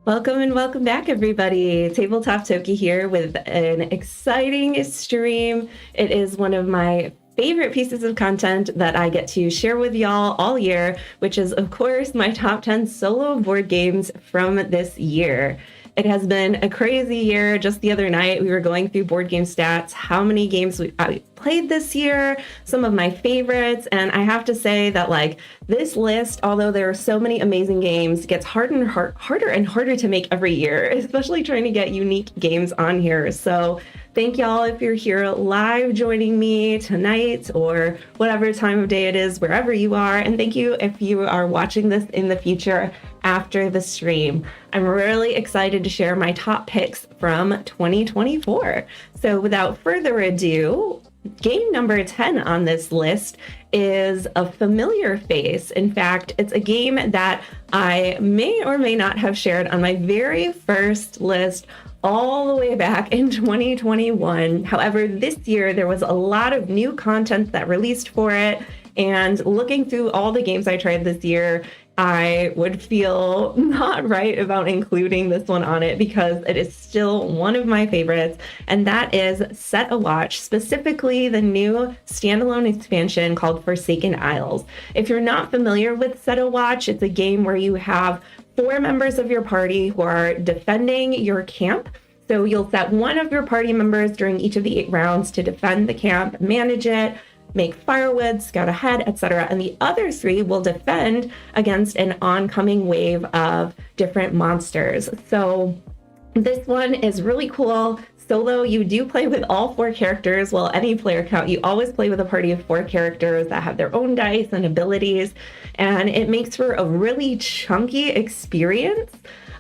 Welcome and welcome back, everybody. Tabletop Toki here with an exciting stream. It is one of my favorite pieces of content that I get to share with y'all all year, which is, of course, my top 10 solo board games from this year. It has been a crazy year. Just the other night, we were going through board game stats, how many games I played this year, some of my favorites, and I have to say that this list, although there are so many amazing games, gets harder and harder to make every year, especially trying to get unique games on here. So thank y'all if you're here live joining me tonight or whatever time of day it is, wherever you are. And thank you if you are watching this in the future after the stream. I'm really excited to share my top picks from 2024. So without further ado, game number 10 on this list is a familiar face. In fact, it's a game that I may or may not have shared on my very first list all the way back in 2021. However, this year there was a lot of new content that released for it. And looking through all the games I tried this year, I would feel not right about including this one on it because it is still one of my favorites, and that is Set a Watch, specifically the new standalone expansion called Forsaken Isles. If you're not familiar with Set a Watch, it's a game where you have 4 members of your party who are defending your camp. So you'll set one of your party members during each of the 8 rounds to defend the camp, manage it, make firewood, scout ahead, etc. And the other 3 will defend against an oncoming wave of different monsters. So this one is really cool. Solo, you do play with all 4 characters. Well, any player count, you always play with a party of 4 characters that have their own dice and abilities. And it makes for a really chunky experience.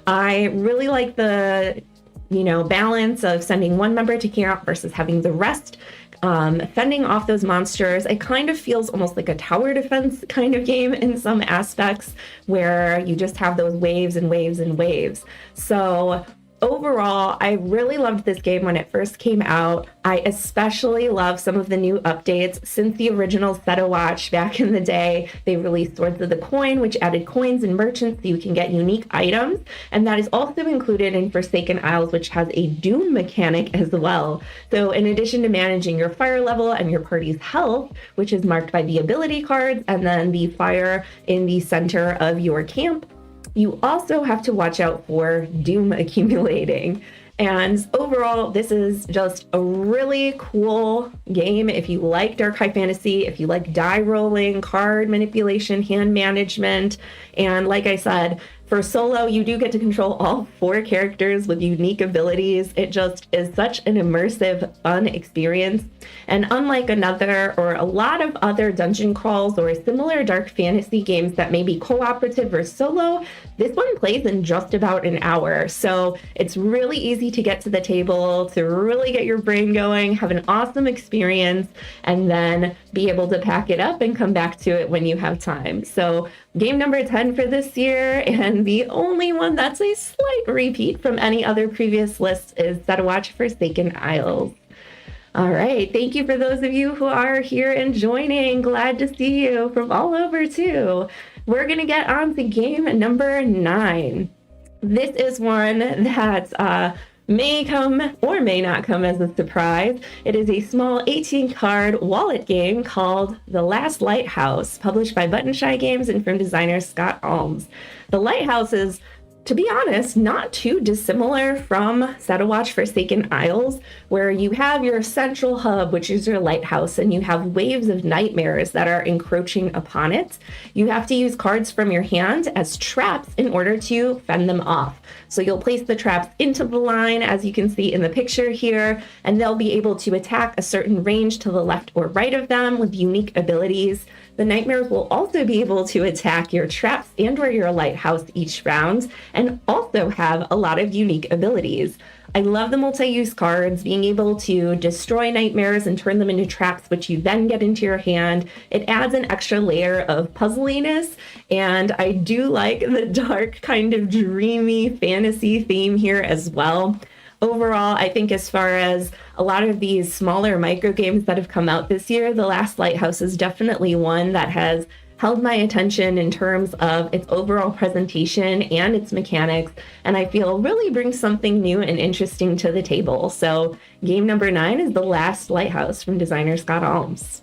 I really like the balance of sending one member to camp versus having the rest fending off those monsters. It kind of feels almost like a tower defense kind of game in some aspects where you just have those waves and waves and waves. So overall, I really loved this game when it first came out. I especially love some of the new updates since the original Set a Watch back in the day. They released Swords of the Coin, which added coins and merchants so you can get unique items. And that is also included in Forsaken Isles, which has a doom mechanic as well. So in addition to managing your fire level and your party's health, which is marked by the ability cards and then the fire in the center of your camp, you also have to watch out for doom accumulating. And overall, this is just a really cool game if you like dark high fantasy, if you like die rolling, card manipulation, hand management. And like I said, for solo, you do get to control all 4 characters with unique abilities. It just is such an immersive, fun experience. And unlike another or a lot of other dungeon crawls or similar dark fantasy games that may be cooperative or solo, this one plays in just about an hour. So it's really easy to get to the table, to really get your brain going, have an awesome experience, and then be able to pack it up and come back to it when you have time. So game number 10 for this year, and the only one that's a slight repeat from any other previous lists, is Set a Watch Forsaken Isles. All right, thank you for those of you who are here and joining. Glad to see you from all over too. We're gonna get on to game number 9. This is one that may come or may not come as a surprise. It is a small 18-card wallet game called The Last Lighthouse, published by Button Shy Games and from designer Scott Almes. The Lighthouse is, to be honest, not too dissimilar from Set a Watch Forsaken Isles, where you have your central hub, which is your lighthouse, and you have waves of nightmares that are encroaching upon it. You have to use cards from your hand as traps in order to fend them off. So you'll place the traps into the line, as you can see in the picture here, and they'll be able to attack a certain range to the left or right of them with unique abilities. The nightmares will also be able to attack your traps and or your lighthouse each round, and also have a lot of unique abilities. I love the multi-use cards, being able to destroy nightmares and turn them into traps, which you then get into your hand. It adds an extra layer of puzzliness, and I do like the dark, kind of dreamy fantasy theme here as well. Overall, I think as far as a lot of these smaller micro games that have come out this year, The Last Lighthouse is definitely one that has held my attention in terms of its overall presentation and its mechanics, and I feel really brings something new and interesting to the table. So game number 9 is The Last Lighthouse from designer Scott Almes.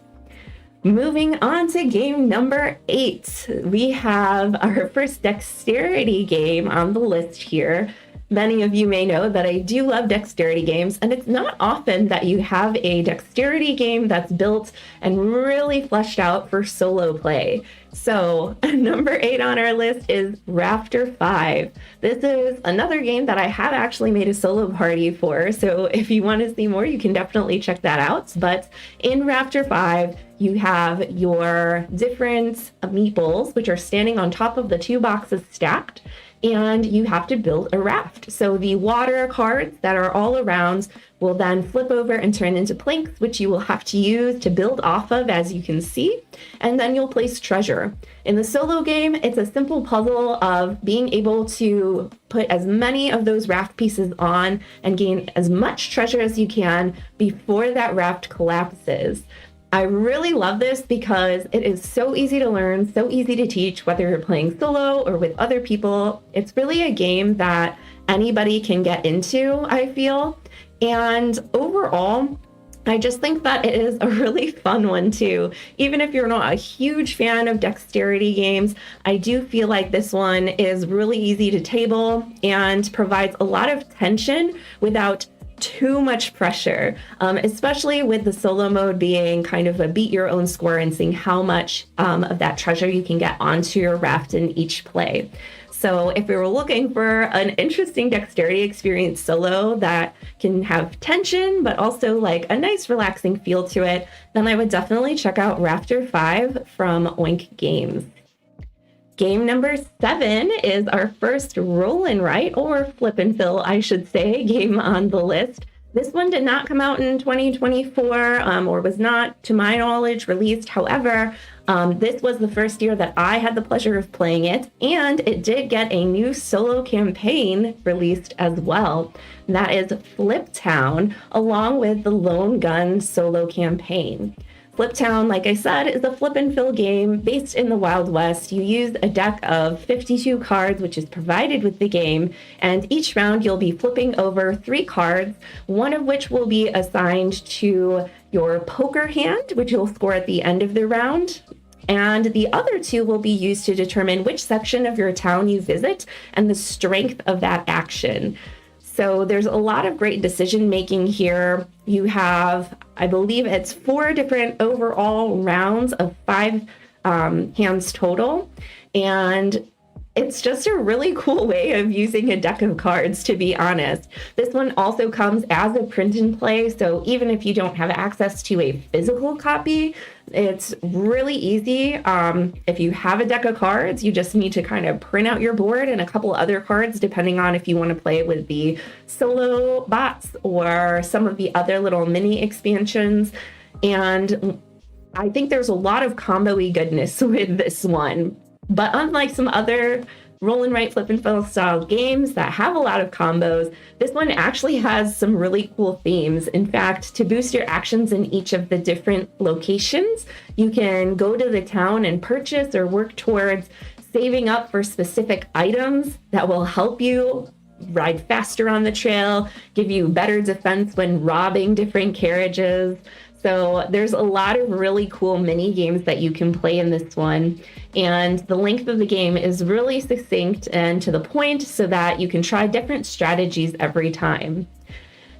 Moving on to game number 8, we have our first dexterity game on the list here. Many of you may know that I do love dexterity games, and it's not often that you have a dexterity game that's built and really fleshed out for solo play. So number 8 on our list is Rafter 5. This is another game that I have actually made a solo party for, so if you want to see more, you can definitely check that out. But in Rafter 5, you have your different meeples, which are standing on top of the 2 boxes stacked, and you have to build a raft. So the water cards that are all around will then flip over and turn into planks, which you will have to use to build off of, as you can see, and then you'll place treasure. In the solo game, it's a simple puzzle of being able to put as many of those raft pieces on and gain as much treasure as you can before that raft collapses. I really love this because it is so easy to learn, so easy to teach, whether you're playing solo or with other people. It's really a game that anybody can get into, I feel. And overall, I just think that it is a really fun one too. Even if you're not a huge fan of dexterity games, I do feel like this one is really easy to table and provides a lot of tension without too much pressure, especially with the solo mode being kind of a beat your own score and seeing how much of that treasure you can get onto your raft in each play. So if you're looking for an interesting dexterity experience solo that can have tension, but also like a nice relaxing feel to it, then I would definitely check out Rafter 5 from Oink Games. Game number 7 is our first roll and write, or flip and fill, I should say, game on the list. This one did not come out in 2024 or was not, to my knowledge, released. However, this was the first year that I had the pleasure of playing it, and it did get a new solo campaign released as well. That is Flip Town, along with the Lone Gun solo campaign. Flip Town, like I said, is a flip and fill game based in the Wild West. You use a deck of 52 cards, which is provided with the game, and each round you'll be flipping over 3 cards, one of which will be assigned to your poker hand, which you'll score at the end of the round, and the other 2 will be used to determine which section of your town you visit and the strength of that action. So there's a lot of great decision making here. You have, I believe it's 4 different overall rounds of 5 hands total. And it's just a really cool way of using a deck of cards, to be honest. This one also comes as a print and play, so even if you don't have access to a physical copy, it's really easy. If you have a deck of cards, you just need to kind of print out your board and a couple other cards, depending on if you want to play with the solo bots or some of the other little mini expansions. And I think there's a lot of combo-y goodness with this one. But unlike some other roll and write flip and fill style games that have a lot of combos, this one actually has some really cool themes. In fact, to boost your actions in each of the different locations, you can go to the town and purchase or work towards saving up for specific items that will help you ride faster on the trail, give you better defense when robbing different carriages. So there's a lot of really cool mini games that you can play in this one. And the length of the game is really succinct and to the point so that you can try different strategies every time.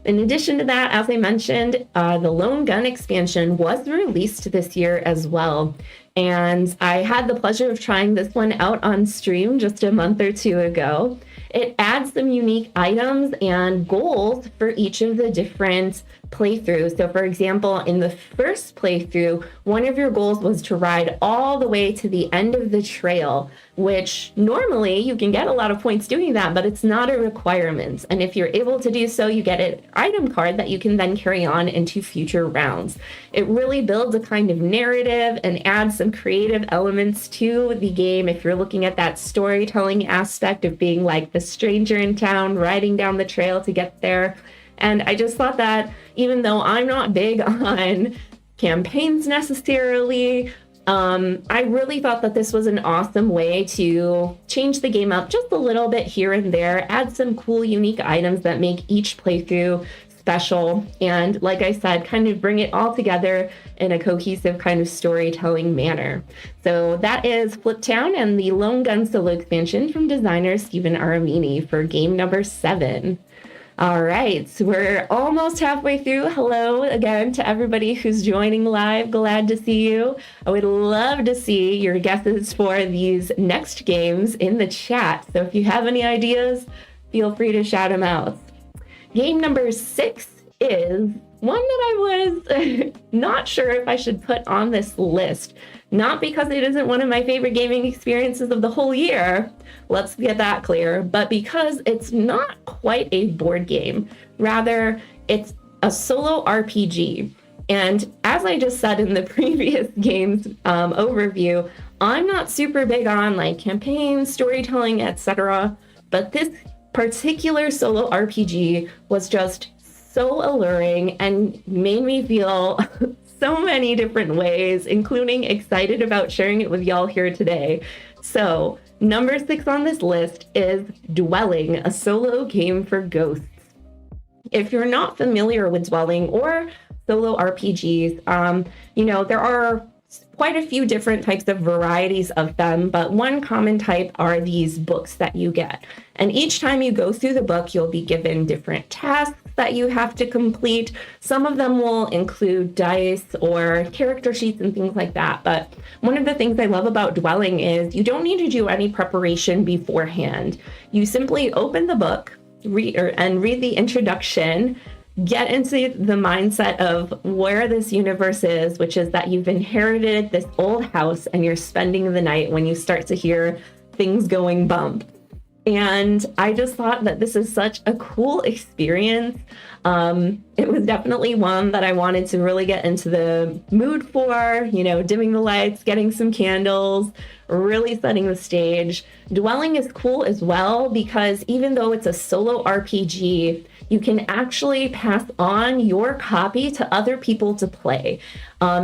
In addition to that, as I mentioned, the Lone Gun expansion was released this year as well. And I had the pleasure of trying this one out on stream just a month or 2 ago. It adds some unique items and goals for each of the different playthroughs. So for example, in the first playthrough, one of your goals was to ride all the way to the end of the trail, which normally you can get a lot of points doing that, but it's not a requirement. And if you're able to do so, you get an item card that you can then carry on into future rounds. It really builds a kind of narrative and adds some creative elements to the game if you're looking at that storytelling aspect of being like the stranger in town riding down the trail to get there. And I just thought that even though I'm not big on campaigns necessarily, I really thought that this was an awesome way to change the game up just a little bit here and there, add some cool, unique items that make each playthrough special, and like I said, kind of bring it all together in a cohesive kind of storytelling manner. So that is Flip Town and the Lone Gun Solo expansion from designer Stephen Aramini for game number 7. All right, so we're almost halfway through. Hello again to everybody who's joining live. Glad to see you. I would love to see your guesses for these next games in the chat. So if you have any ideas, feel free to shout them out. Game number 6 is one that I was not sure if I should put on this list. Not because it isn't one of my favorite gaming experiences of the whole year, let's get that clear, but because it's not quite a board game. Rather, it's a solo RPG. And as I just said in the previous game's overview, I'm not super big on like campaigns, storytelling, etc. But this particular solo RPG was just so alluring and made me feel so many different ways, including excited about sharing it with y'all here today. So number 6 on this list is Dwelling, a solo game for ghosts. If you're not familiar with Dwelling or solo RPGs, there are quite a few different types of varieties of them, but one common type are these books that you get. And each time you go through the book, you'll be given different tasks that you have to complete. Some of them will include dice or character sheets and things like that. But one of the things I love about Dwelling is you don't need to do any preparation beforehand. You simply open the book, read the introduction, get into the mindset of where this universe is, which is that you've inherited this old house and you're spending the night when you start to hear things going bump. And I just thought that this is such a cool experience. It was definitely one that I wanted to really get into the mood for, dimming the lights, getting some candles, really setting the stage. Dwelling is cool as well because even though it's a solo RPG, you can actually pass on your copy to other people to play.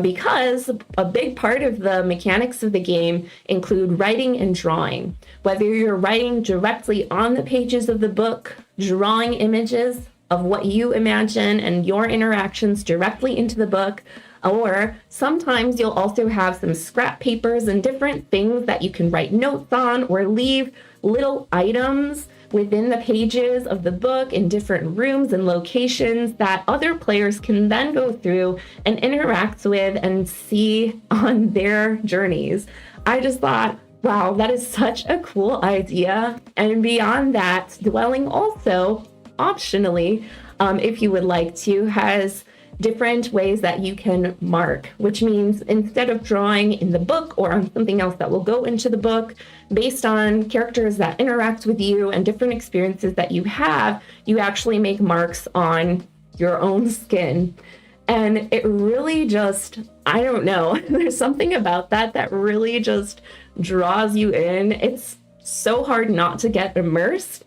Because a big part of the mechanics of the game include writing and drawing. Whether you're writing directly on the pages of the book, drawing images of what you imagine and your interactions directly into the book, or sometimes you'll also have some scrap papers and different things that you can write notes on or leave little items within the pages of the book in different rooms and locations that other players can then go through and interact with and see on their journeys. I just thought, wow, that is such a cool idea. And beyond that, Dwelling also, optionally, if you would like to, has different ways that you can mark, which means instead of drawing in the book or on something else that will go into the book, based on characters that interact with you and different experiences that you have, you actually make marks on your own skin. And it really just, I don't know, there's something about that really just draws you in. It's so hard not to get immersed.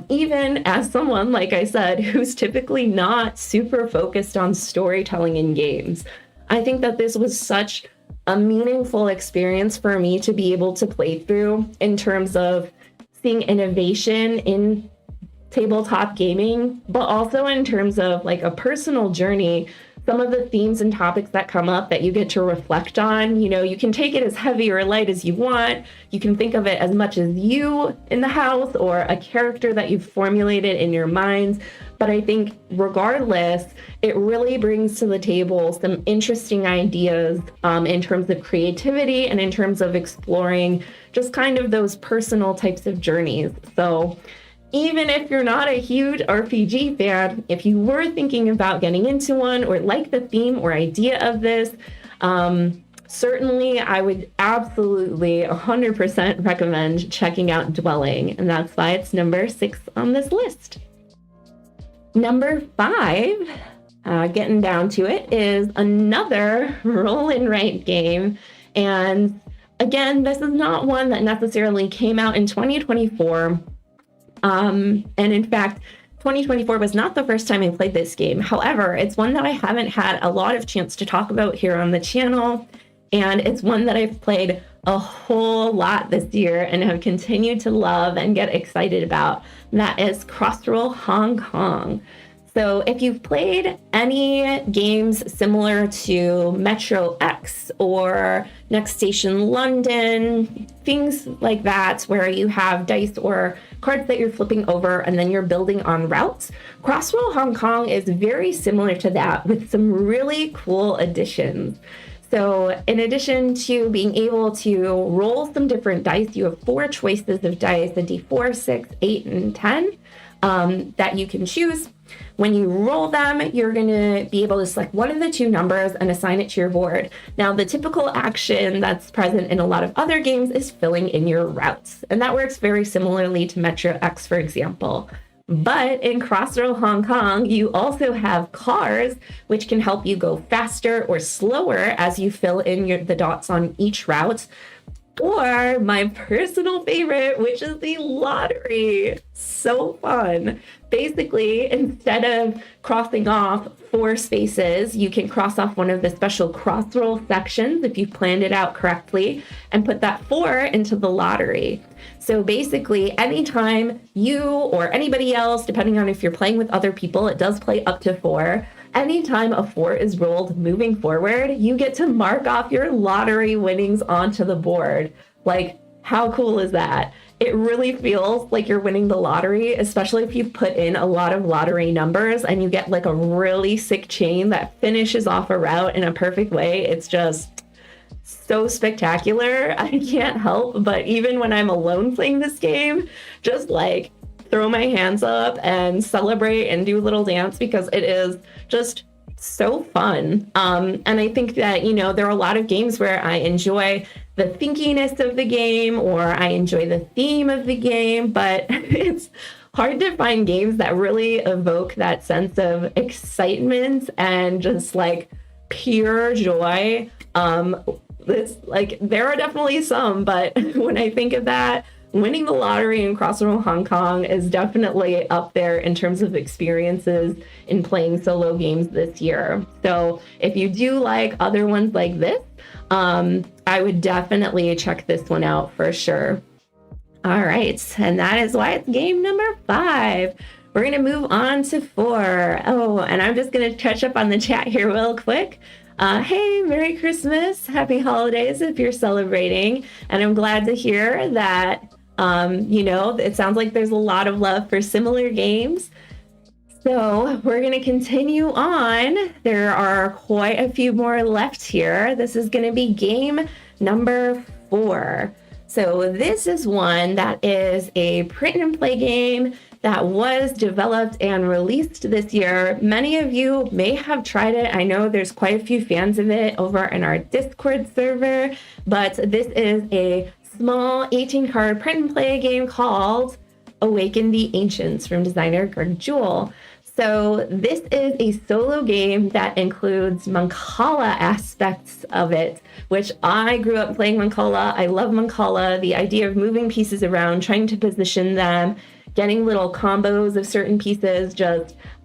Even as someone, like I said, who's typically not super focused on storytelling in games. I think that this was such a meaningful experience for me to be able to play through in terms of seeing innovation in tabletop gaming, but also in terms of like a personal journey. Some of the themes and topics that come up that you get to reflect on, you can take it as heavy or light as you want. You can think of it as much as you in the house or a character that you've formulated in your minds. But I think regardless, it really brings to the table some interesting ideas in terms of creativity and in terms of exploring just kind of those personal types of journeys. So even if you're not a huge RPG fan, if you were thinking about getting into one or like the theme or idea of this, certainly I would absolutely 100% recommend checking out Dwelling. And that's why it's number 6 on this list. Number 5, getting down to it, is another roll and write game. And again, this is not one that necessarily came out in 2024. And in fact, 2024 was not the first time I played this game. However, it's one that I haven't had a lot of chance to talk about here on the channel. And it's one that I've played a whole lot this year and have continued to love and get excited about. And that is Crossroll Hong Kong. So if you've played any games similar to Metro X or Next Station London, things like that, where you have dice or cards that you're flipping over and then you're building on routes, Crossroll Hong Kong is very similar to that with some really cool additions. So in addition to being able to roll some different dice, you have 4 choices of dice, a d4, 6, 8, and 10, that you can choose. When you roll them, you're going to be able to select one of the 2 numbers and assign it to your board. Now, the typical action that's present in a lot of other games is filling in your routes. And that works very similarly to Metro X, for example. But in Crossroll Hong Kong, you also have cars, which can help you go faster or slower as you fill in the dots on each route. Or my personal favorite, which is the lottery. So fun. Basically, instead of crossing off 4 spaces, you can cross off one of the special crossroll sections if you planned it out correctly and put that 4 into the lottery. So basically, anytime you or anybody else, depending on if you're playing with other people, it does play up to 4. Anytime a 4 is rolled moving forward, you get to mark off your lottery winnings onto the board. Like, how cool is that? It really feels like you're winning the lottery, especially if you put in a lot of lottery numbers and you get like a really sick chain that finishes off a route in a perfect way. It's just so spectacular. I can't help but, even when I'm alone playing this game, just like throw my hands up and celebrate and do a little dance, because it is just so fun. And I think that, there are a lot of games where I enjoy the thinkiness of the game or I enjoy the theme of the game, but it's hard to find games that really evoke that sense of excitement and just like pure joy. It's like, there are definitely some, but when I think of that, winning the lottery in Crossroll Hong Kong is definitely up there in terms of experiences in playing solo games this year. So if you do like other ones like this, I would definitely check this one out for sure. All right, and that is why it's game number 5. We're going to move on to 4. Oh, and I'm just going to touch up on the chat here real quick. Hey, Merry Christmas, Happy Holidays if you're celebrating. And I'm glad to hear that, it sounds like there's a lot of love for similar games. So we're going to continue on. There are quite a few more left here. This is going to be game number 4. So this is one that is a print and play game that was developed and released this year. Many of you may have tried it. I know there's quite a few fans of it over in our Discord server, but this is a small 18-card print and play game called Awaken the Ancients from designer Greg Jewell. So this is a solo game that includes Mancala aspects of it, which I grew up playing Mancala. I love Mancala. The idea of moving pieces around, trying to position them, getting little combos of certain pieces,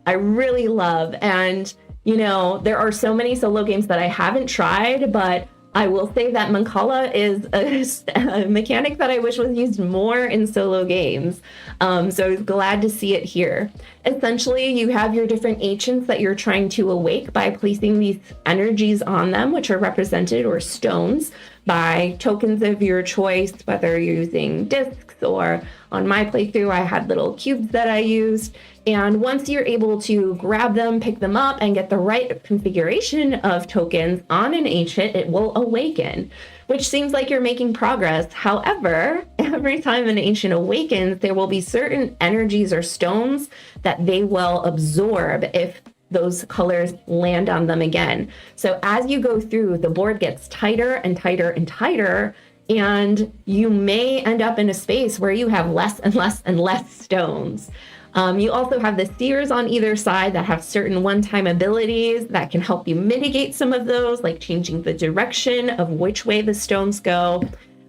I really love. And, there are so many solo games that I haven't tried, but I will say that Mancala is a mechanic that I wish was used more in solo games. So I was glad to see it here. Essentially, you have your different ancients that you're trying to awake by placing these energies on them, which are represented, or stones, by tokens of your choice, whether you're using discs, or on my playthrough, I had little cubes that I used. And once you're able to grab them, pick them up, and get the right configuration of tokens on an ancient, it will awaken, which seems like you're making progress. However, every time an ancient awakens, there will be certain energies or stones that they will absorb if those colors land on them again. So as you go through, the board gets tighter and tighter and tighter, and you may end up in a space where you have less and less and less stones. You also have the seers on either side that have certain one-time abilities that can help you mitigate some of those, like changing the direction of which way the stones go.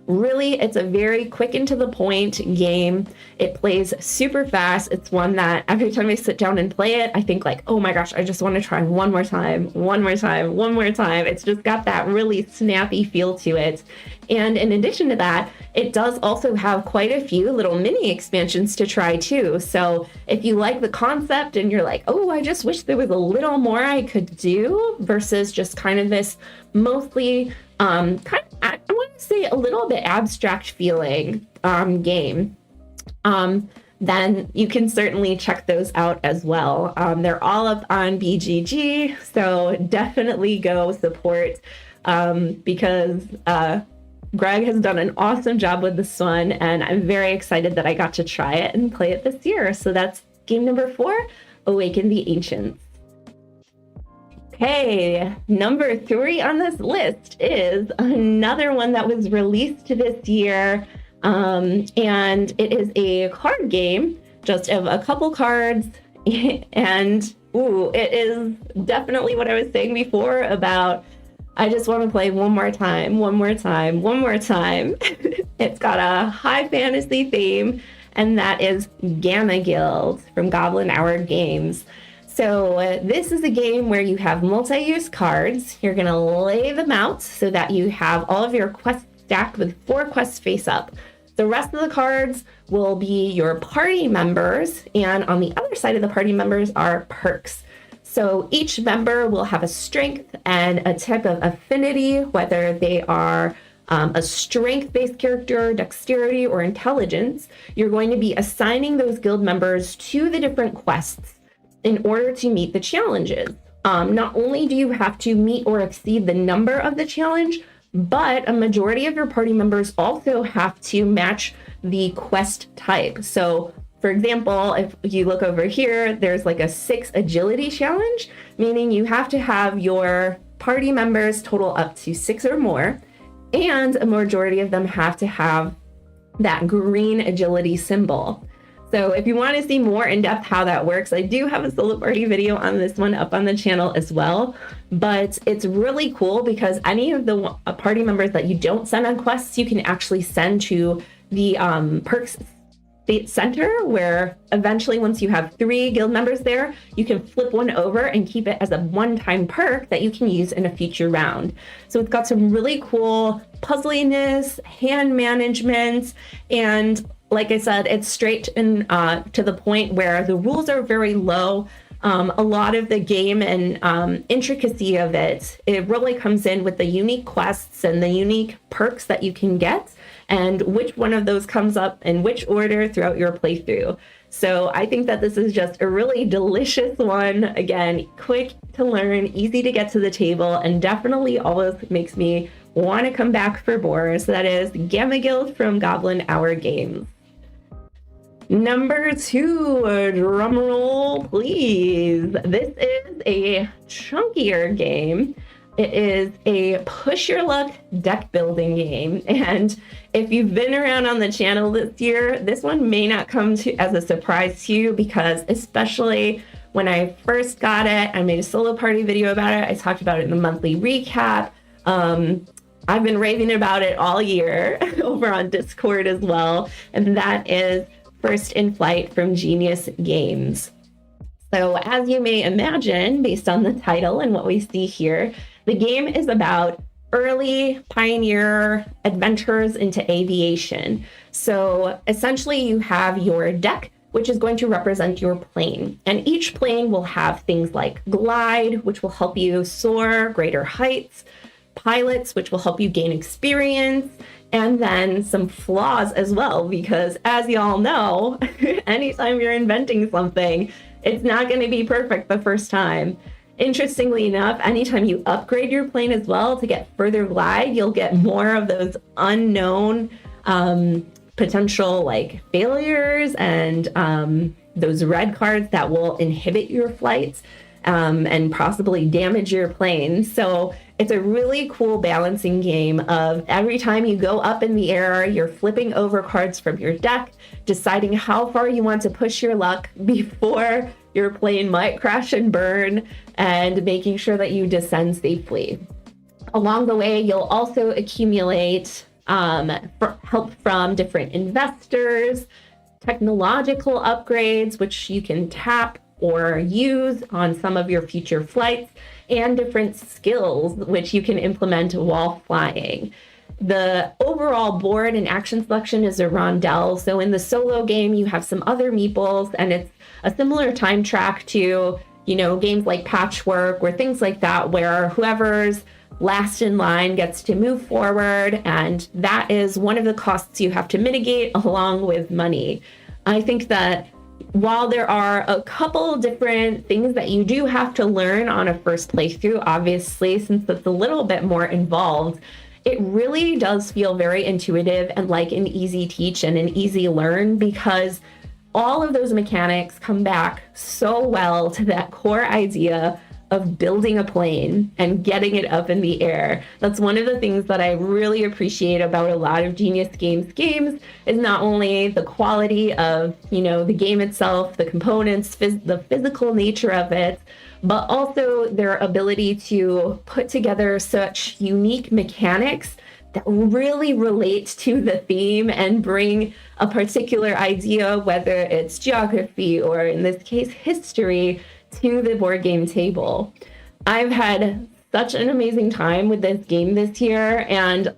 Really, it's a very quick and to the point game. It plays super fast. It's one that every time I sit down and play it, I think like, oh my gosh, I just want to try one more time, one more time, one more time. It's just got that really snappy feel to it. And in addition to that, it does also have quite a few little mini expansions to try too. So if you like the concept and you're like, oh, I just wish there was a little more I could do versus just kind of this mostly kind of, I want to say a little bit abstract feeling game, then you can certainly check those out as well. They're all up on BGG, so definitely go support because Greg has done an awesome job with this one, and I'm very excited that I got to try it and play it this year. So that's game number 4, Awaken the Ancients. Okay, number 3 on this list is another one that was released this year, and it is a card game, just of a couple cards, and it is definitely what I was saying before about I just want to play one more time, one more time, one more time. It's got a high fantasy theme, and that is Gamma Guild from Goblin Hour Games. So this is a game where you have multi-use cards. You're going to lay them out so that you have all of your quests stacked with 4 quests face up. The rest of the cards will be your party members, and on the other side of the party members are perks. So each member will have a strength and a type of affinity, whether they are a strength-based character, dexterity, or intelligence. You're going to be assigning those guild members to the different quests in order to meet the challenges. Not only do you have to meet or exceed the number of the challenge, but a majority of your party members also have to match the quest type. So for example, if you look over here, there's like a 6 agility challenge, meaning you have to have your party members total up to 6 or more, and a majority of them have to have that green agility symbol. So if you want to see more in depth how that works, I do have a solo party video on this one up on the channel as well. But it's really cool because any of the party members that you don't send on quests, you can actually send to the perks center, where eventually once you have 3 guild members there, you can flip one over and keep it as a one-time perk that you can use in a future round. So it's got some really cool puzzliness, hand management, and like I said, it's straight and to the point where the rules are very low. A lot of the game and intricacy of it really comes in with the unique quests and the unique perks that you can get, and which one of those comes up in which order throughout your playthrough. So I think that this is just a really delicious one. Again, quick to learn, easy to get to the table, and definitely always makes me want to come back for more. So that is Gamma Guild from Goblin Hour Games. Number 2, drum roll please. This is a chunkier game. It is a push your luck deck building game. And if you've been around on the channel this year, this one may not come as a surprise to you, because especially when I first got it, I made a solo party video about it. I talked about it in the monthly recap. I've been raving about it all year over on Discord as well. And that is First in Flight from Genius Games. So as you may imagine, based on the title and what we see here, the game is about early pioneer adventures into aviation. So essentially you have your deck, which is going to represent your plane. And each plane will have things like glide, which will help you soar greater heights, pilots, which will help you gain experience, and then some flaws as well, because as y'all know, anytime you're inventing something, it's not going to be perfect the first time. Interestingly enough, anytime you upgrade your plane as well to get further glide, you'll get more of those unknown potential like failures and those red cards that will inhibit your flights and possibly damage your plane. So it's a really cool balancing game of every time you go up in the air, you're flipping over cards from your deck, deciding how far you want to push your luck before your plane might crash and burn, and making sure that you descend safely. Along the way, you'll also accumulate help from different investors, technological upgrades, which you can tap or use on some of your future flights, and different skills, which you can implement while flying. The overall board and action selection is a rondel. So in the solo game, you have some other meeples, and it's a similar time track to, games like Patchwork or things like that, where whoever's last in line gets to move forward, and that is one of the costs you have to mitigate along with money. I think that while there are a couple different things that you do have to learn on a first playthrough, obviously, since it's a little bit more involved, it really does feel very intuitive and like an easy teach and an easy learn, because all of those mechanics come back so well to that core idea of building a plane and getting it up in the air. That's one of the things that I really appreciate about a lot of Genius Games games, is not only the quality of, the game itself, the components, the physical nature of it, but also their ability to put together such unique mechanics that really relate to the theme and bring a particular idea, whether it's geography or in this case, history, to the board game table. I've had such an amazing time with this game this year, and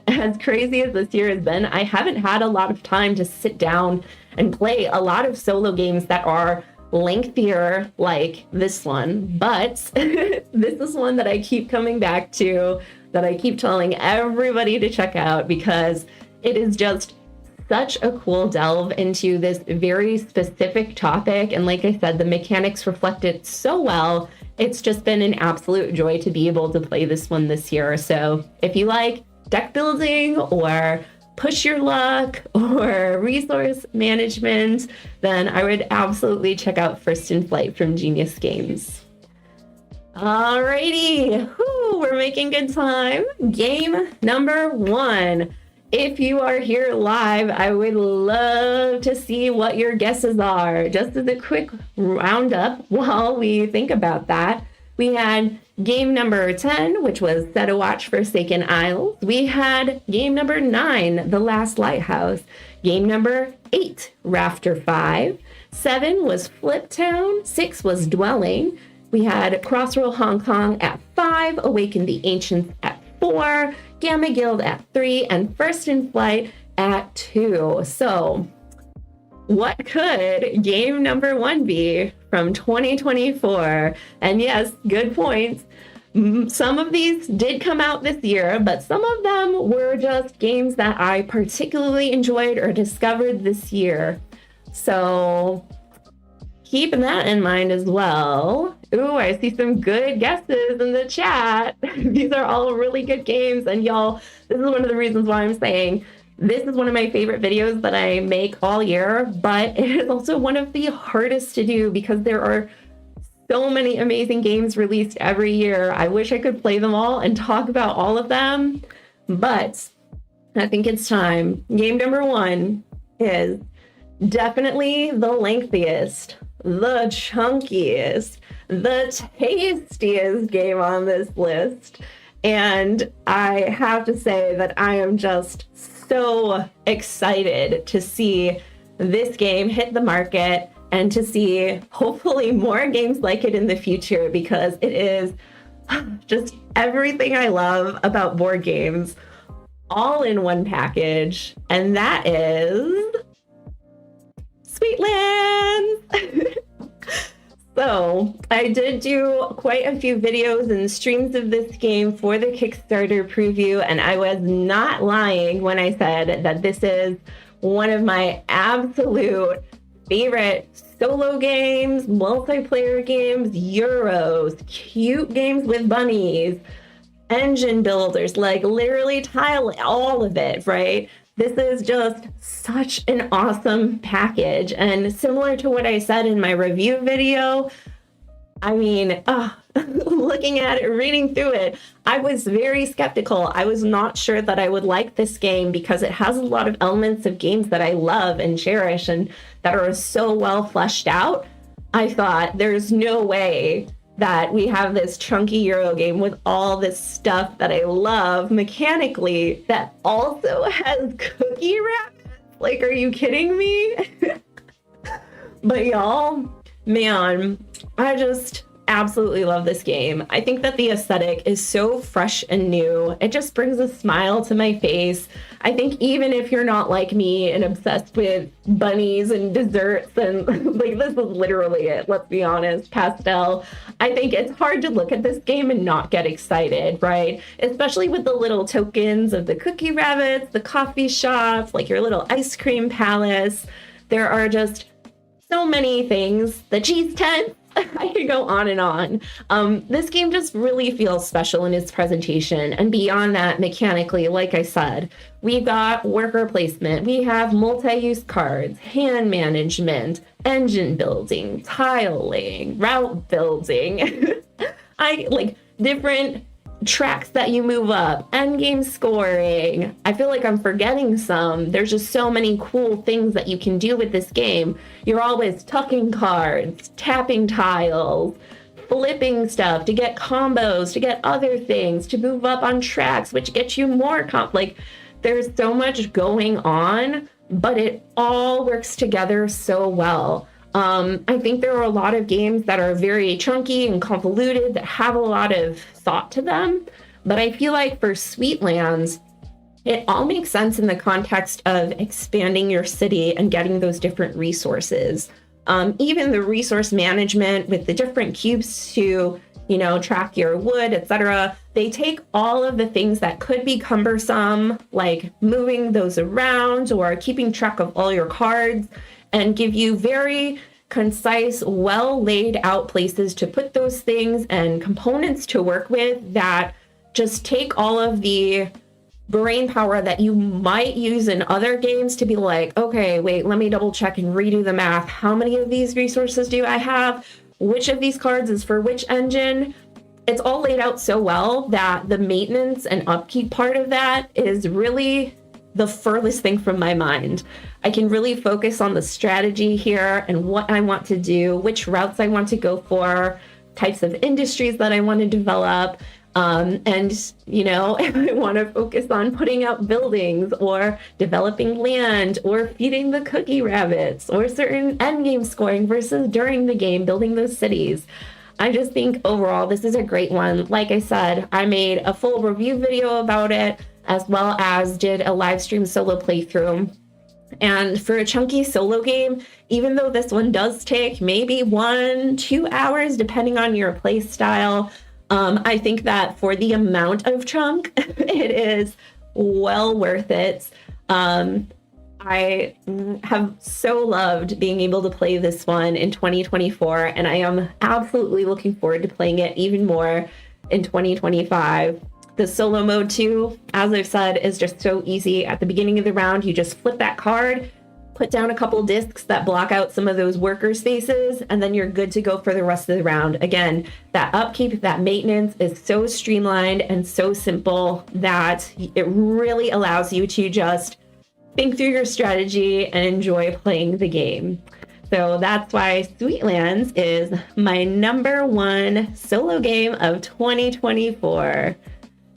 as crazy as this year has been, I haven't had a lot of time to sit down and play a lot of solo games that are lengthier like this one, but this is one that I keep coming back to, that I keep telling everybody to check out, because it is just such a cool delve into this very specific topic. And like I said, the mechanics reflect it so well. It's just been an absolute joy to be able to play this one this year. So if you like deck building or push your luck or resource management, then I would absolutely check out First in Flight from Genius Games. Alrighty, we're making good time. Game number 1. If you are here live, I would love to see what your guesses are. Just as a quick roundup while we think about that, we had game number 10, which was Set a Watch Forsaken Isles. We had game number 9, The Last Lighthouse. Game number 8, Rafter 5. 7 was Flip Town. 6 was Dwelling. We had Crossroad Hong Kong at 5, Awaken the Ancients at 4, Gamma Guild at 3, and First in Flight at 2. So what could game number 1 be from 2024? And yes, good points. Some of these did come out this year, but some of them were just games that I particularly enjoyed or discovered this year. So keep that in mind as well. Ooh, I see some good guesses in the chat. These are all really good games. And y'all, this is one of the reasons why I'm saying this is one of my favorite videos that I make all year, but it is also one of the hardest to do because there are so many amazing games released every year. I wish I could play them all and talk about all of them, but I think it's time. Game number 1 is definitely the lengthiest, the chunkiest, the tastiest game on this list. And I have to say that I am just so excited to see this game hit the market and to see hopefully more games like it in the future, because it is just everything I love about board games all in one package. And that is Sweetlands. So I did do quite a few videos and streams of this game for the Kickstarter preview, and I was not lying when I said that this is one of my absolute favorite solo games, multiplayer games, Euros, cute games with bunnies, engine builders, like literally tile, all of it, right? This is just such an awesome package. And similar to what I said in my review video, I mean, looking at it, reading through it, I was very skeptical. I was not sure that I would like this game because it has a lot of elements of games that I love and cherish and that are so well fleshed out. I thought there's no way that we have this chunky Euro game with all this stuff that I love mechanically that also has cookie wrap. Like, are you kidding me? But y'all, man, I just absolutely love this game. I think that the aesthetic is so fresh and new. It just brings a smile to my face. I think even if you're not like me and obsessed with bunnies and desserts and like this is literally it, let's be honest, pastel, I think it's hard to look at this game and not get excited, right? Especially with the little tokens of the cookie rabbits, the coffee shops, like your little ice cream palace. There are just so many things. The cheese tent. I could go on and on. This game just really feels special in its presentation. And beyond that, mechanically, like I said, we've got worker placement. We have multi-use cards, hand management, engine building, tile laying, route building. I like different tracks that you move up, end game scoring. I feel like I'm forgetting some. There's just so many cool things that you can do with this game. You're always tucking cards, tapping tiles, flipping stuff to get combos, to get other things, to move up on tracks, which gets you more like there's so much going on, but it all works together so well. I think there are a lot of games that are very chunky and convoluted that have a lot of thought to them. But I feel like for Sweetlands, it all makes sense in the context of expanding your city and getting those different resources. Even the resource management with the different cubes to, track your wood, etc. They take all of the things that could be cumbersome, like moving those around or keeping track of all your cards, and give you very concise, well laid out places to put those things and components to work with that just take all of the brain power that you might use in other games to be like, okay, wait, let me double check and redo the math. How many of these resources do I have? Which of these cards is for which engine? It's all laid out so well that the maintenance and upkeep part of that is really the furthest thing from my mind. I can really focus on the strategy here and what I want to do, which routes I want to go for, types of industries that I want to develop. And, if I want to focus on putting out buildings or developing land or feeding the cookie rabbits or certain end game scoring versus during the game, building those cities. I just think overall, this is a great one. Like I said, I made a full review video about it, as well as did a live stream solo playthrough. And for a chunky solo game, even though this one does take maybe 1-2 hours, depending on your play style, I think that for the amount of chunk, it is well worth it. I have so loved being able to play this one in 2024, and I am absolutely looking forward to playing it even more in 2025. The solo mode too, as I've said, is just so easy. At the beginning of the round, you just flip that card, put down a couple discs that block out some of those worker spaces, and then you're good to go for the rest of the round. Again, that upkeep, that maintenance is so streamlined and so simple that it really allows you to just think through your strategy and enjoy playing the game. So that's why Sweetlands is my #1 solo game of 2024.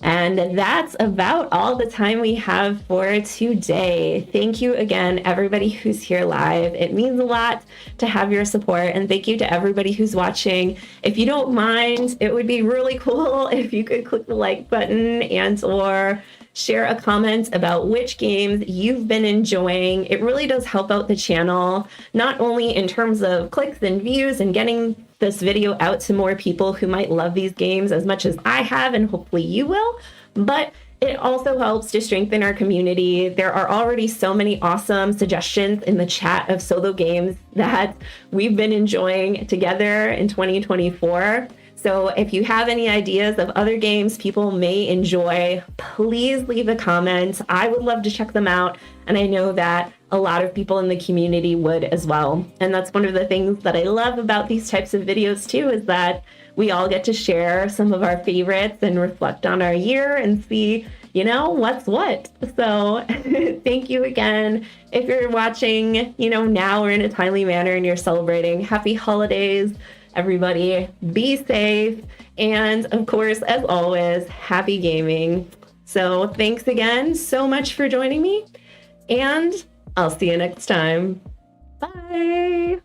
And that's about all the time we have for today. Thank you again, everybody who's here live. It means a lot to have your support. And thank you to everybody who's watching. If you don't mind, it would be really cool if you could click the like button and or share a comment about which games you've been enjoying. It really does help out the channel, not only in terms of clicks and views and getting this video out to more people who might love these games as much as I have, and hopefully you will, but it also helps to strengthen our community. There are already so many awesome suggestions in the chat of solo games that we've been enjoying together in 2024. So if you have any ideas of other games people may enjoy, please leave a comment. I would love to check them out. And I know that a lot of people in the community would as well. And that's one of the things that I love about these types of videos too, is that we all get to share some of our favorites and reflect on our year and see, what's what. So thank you again. If you're watching, now or in a timely manner and you're celebrating, happy holidays Everybody, be safe. And of course, as always, happy gaming. So thanks again so much for joining me, and I'll see you next time. Bye.